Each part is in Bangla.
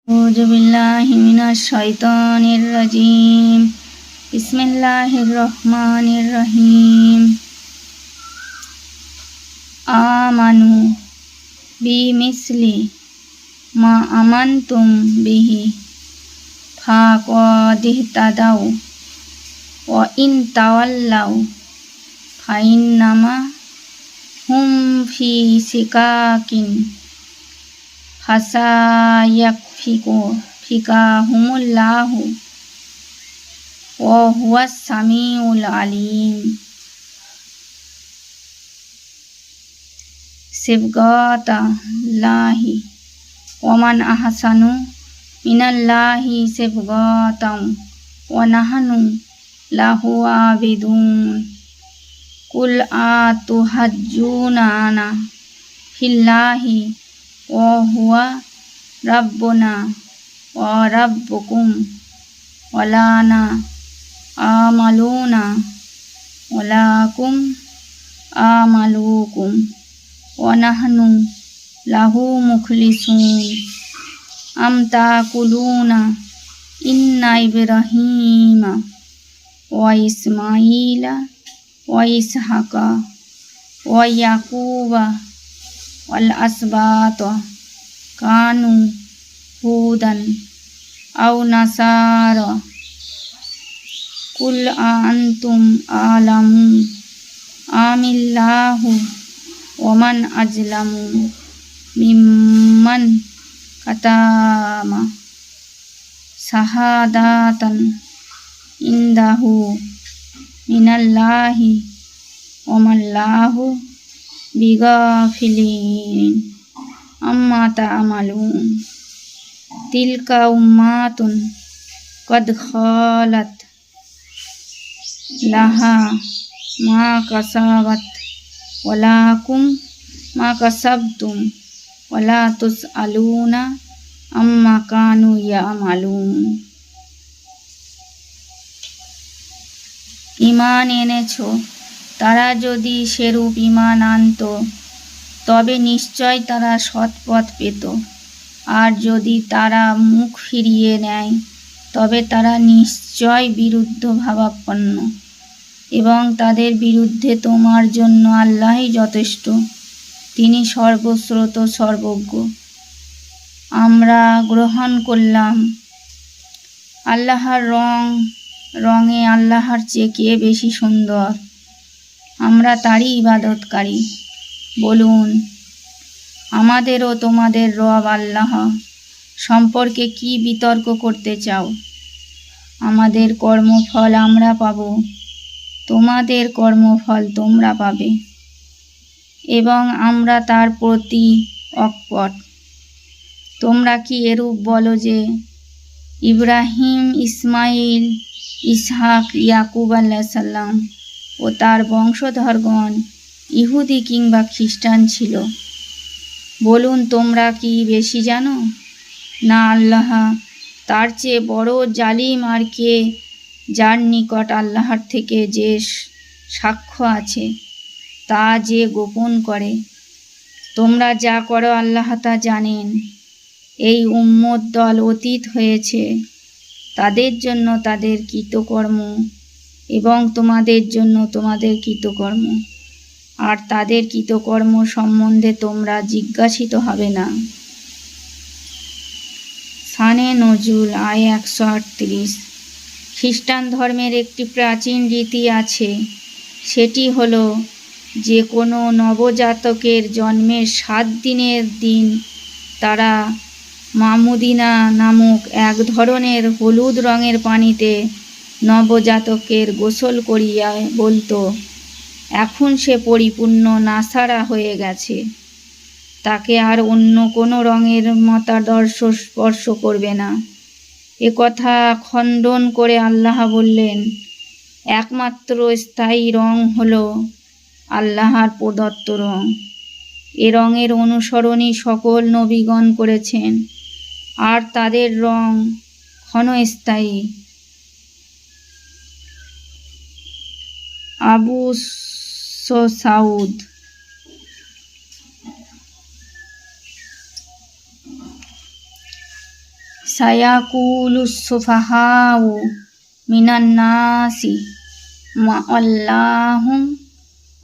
أعوذ بالله من الشيطان الرجيم بسم الله الرحمن الرحيم آمنوا بمثل ما آمنتم به فقد اهتدوا وإن تولوا فإنما هم في شقاق فسيكفيكهمullahu وهو السميع العليم صبغة الله ومن أحسن من الله صبغة ونحن له عابدون قل أتحجوننا في الله وهو ربنا وربكم ولنا أعمالنا ولكم أعمالكم ونحن له مخلصون أم تقولون إن إبراهيم وإسماعيل وإسحاق ويعقوب والأسباط كانوا هودا أو نصارى قل أأنتم أعلم أم الله ومن أظلم ممن كتم شهادة عنده من الله وما الله بغافلين أما تعملون تلك أمة قد خلت لها ما كسبت ولكم ما كسبتم ولا تسألون عما كانوا يعملون ঈমান এনেছো তারা যদি সেরূপ ঈমান আনত তবে নিশ্চয় তারা সৎপথ পেত, আর যদি তারা মুখ ফিরিয়ে নেয় তবে তারা নিশ্চয় বিরুদ্ধ ভাবাপন্ন, এবং তাদের বিরুদ্ধে তোমার জন্য আল্লাহই যথেষ্ট, তিনি সর্বশ্রোত সর্বজ্ঞ। আমরা গ্রহণ করলাম আল্লাহর রঙে আল্লাহর চেয়ে কে বেশি সুন্দর, আমরা তারই ইবাদতকারী। বলুন, আমাদের ও তোমাদের রব আল্লাহ সম্পর্কে কি বিতর্ক করতে চাও? আমাদের কর্মফল আমরা পাব, তোমাদের কর্মফল তোমরা পাবে, এবং আমরা তার প্রতি অকপট। তোমরা কি এরূপ বলো যে ইব্রাহিম, ইসমাইল, ইসহাক, ইয়াকুব আলাইহিস সালাম ও তার বংশধরগণ ইহুদি কিংবা খ্রিস্টান ছিল? বলুন, তোমরা কি বেশি জানো? না, আল্লাহ তার চেয়ে বড় জালিম আর কে, যার নিকট আল্লাহর থেকে যে সাক্ষ্য আছে তা যে গোপন করে। তোমরা যা করো আল্লাহ তা জানেন। এই উম্মত দল অতীত হয়েছে, তাদের জন্য তাদের কৃতকর্ম এবং তোমাদের জন্য তোমাদের কৃতকর্ম, আর তাদের কৃতকর্ম সম্বন্ধে তোমরা জিজ্ঞাসিত হবে না। শানে নজুল আয় 138। খ্রিস্টান ধর্মের একটি প্রাচীন রীতি আছে, সেটি হলো যে কোনো নবজাতকের জন্মের 7 দিনের দিন তারা মামুদিনা নামক এক ধরনের হলুদ রঙের পানিতে নবজাতকের গোসল করিয়া বলতো, এখন সে পরিপূর্ণ নাসারা হয়ে গেছে, তাকে আর অন্য কোনো রঙের মতাদর্শ স্পর্শ করবে না। কথা খণ্ডন করে আল্লাহ বললেন, একমাত্র স্থায়ী রং হলো আল্লাহর প্রদত্ত রং। এ রঙের অনুসরণই সকল নবীগণ করেছেন, আর তাদের রং ক্ষণস্থায়ী। আবু সাউদ। সায়াকুলুস সুফাহাউ মিনান নাসি মা আল্লাহুম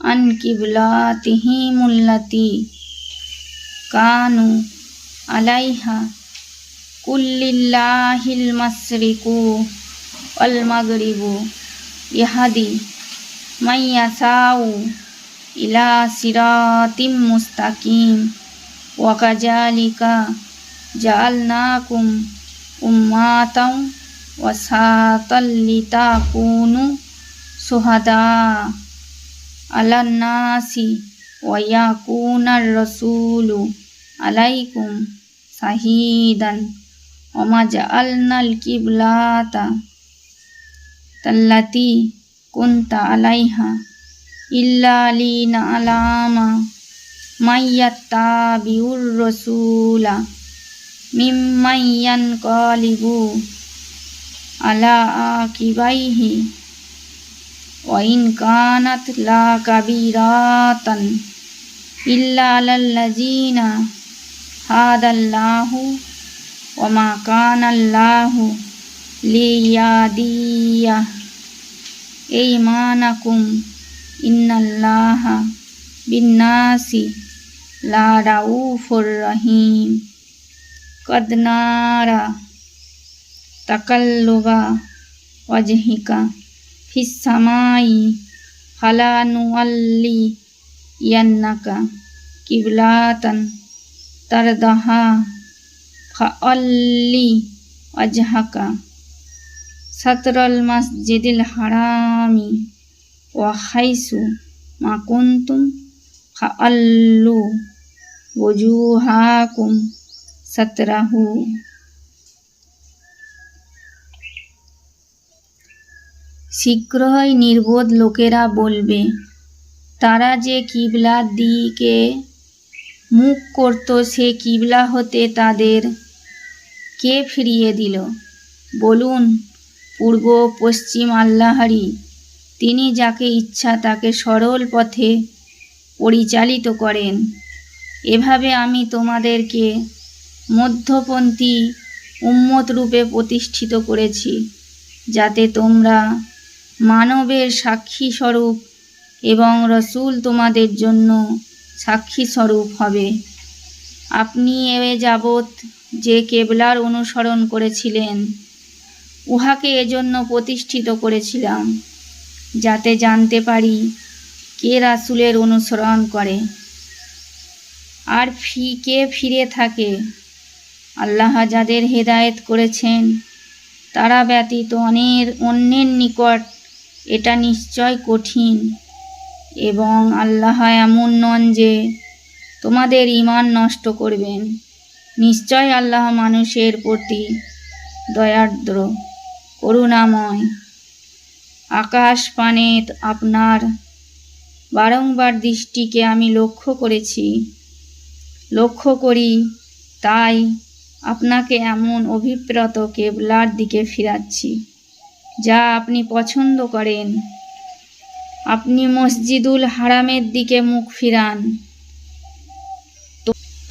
আন কিবলাতিহিমুল্লাতি কানু আলাইহা কুল্লিল্লাহিল মাশরিকু ওয়াল মাগরিবু ইয়াহদি মাইয়াসাউ ইলা সিরাতিম মুস্তাকিম ওয়া কাযালিকা জাআলনাকুম উম্মাতাও ওয়াসাতাল লিতাকুনু শুহাদা আলান নাসি ওয়া ইয়াকুনার রাসূলু আলাইকুম শাহীদান ওয়া মা জাআলনাল কিবলাতা তাল্লাতী কুনতা আলাইহা ইল্লা লিনা'লামা মাইয়াত্তাবিউর রাসূলা মিম্মান ইয়ানকালিবু আলা আকিবাইহি ওয়া ইন কানাত লা কাবীরাতান ইল্লা আলাল্লাযীনা হাদাল্লাহু ওয়া মা কানাল্লাহু লিয়াদিয়া ঈমানাকুম ইন্নাল্লাহা বিন্নাসি লা রাউফুর রহিম কদ নারা তাকাল্লুবা ওয়াজহিকা ফিস সামাই ফালানুওয়াল্লি ইয়ান্নাকা কিবলাতান তারদাহা ফাআল্লি ওয়াজহাকা সাতরাল মাসজিদিল হারামি ওয়া হাইসু মা কুনতুম ফাআল্লু ওজুহাকুম সাতরাহু। শীঘ্রই নির্বোধ লোকেরা বলবে, তারা যে কিবলার দিকে মুখ করত সে কিবলা হতে তাদের কে ফিরিয়ে দিল? বলুন, পূর্ব পশ্চিম আল্লাহরই। তিনি যাকে ইচ্ছা তাকে সরল পথে পরিচালিত করেন। এভাবে আমি তোমাদেরকে মধ্যপন্থী উম্মত রূপে প্রতিষ্ঠিত করেছি, যাতে তোমরা মানবের সাক্ষী স্বরূপ এবং রসূল তোমাদের জন্য সাক্ষী স্বরূপ হবে। আপনি এ যাবৎ যে কেবলার অনুসরণ করেছিলেন, উহাকে এজন্য প্রতিষ্ঠিত করেছিলাম, যাতে জানতে পারি কে রাসূলের অনুসরণ করে আর কে ফিরে থাকে। আল্লাহ যাদের হেদায়েত করেছেন তারা ব্যতীত অন্যের নিকট এটা নিশ্চয় কঠিন, এবং আল্লাহ এমন নন যে তোমাদের ঈমান নষ্ট করবেন। নিশ্চয় আল্লাহ মানুষের প্রতি দয়ার্দ্র করুণাময়। আকাশ পানে আপনার বারংবার দৃষ্টিকে আমি লক্ষ্য করি, তাই আপনাকে এমন অভিপ্রেত কেবলার দিকে ফিরাচ্ছি যা আপনি পছন্দ করেন। আপনি মসজিদুল হারামের দিকে মুখ ফিরান।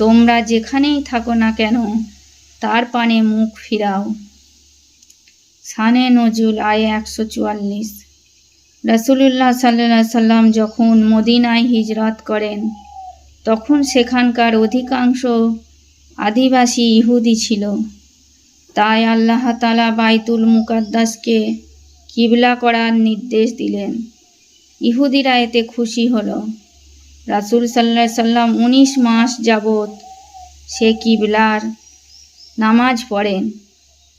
তোমরা যেখানেই থাকো না কেন তার পানে মুখ ফিরাও। শানে নজুল আয়ে 144। রাসূলুল্লাহ সাল্লাল্লাহু আলাইহি সাল্লাম যখন মদিনায় হিজরত করেন তখন সেখানকার অধিকাংশ আদিবাসী ইহুদি ছিল। তাই আল্লাহ তাআলা বাইতুল মুকাদ্দাসকে কিবলা করার নির্দেশ দিলেন। ইহুদিরা এতে খুশি হলো। রাসূল সাল্লাল্লাহু আলাইহি সাল্লাম 19 মাস যাবৎ সে কিবলার নামাজ পড়েন,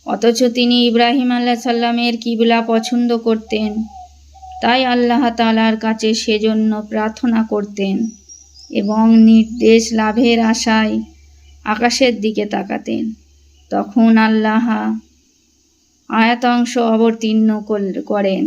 অথচ তিনি ইব্রাহিম আলাইহিস সালামের কিবলা পছন্দ করতেন। তাই আল্লাহ তাআলার কাছে সেজন্য প্রার্থনা করতেন এবং নির্দেশ লাভের আশায় আকাশের দিকে তাকাতেন। তখন আল্লাহ আয়াতাংশ অবতীর্ণ করেন।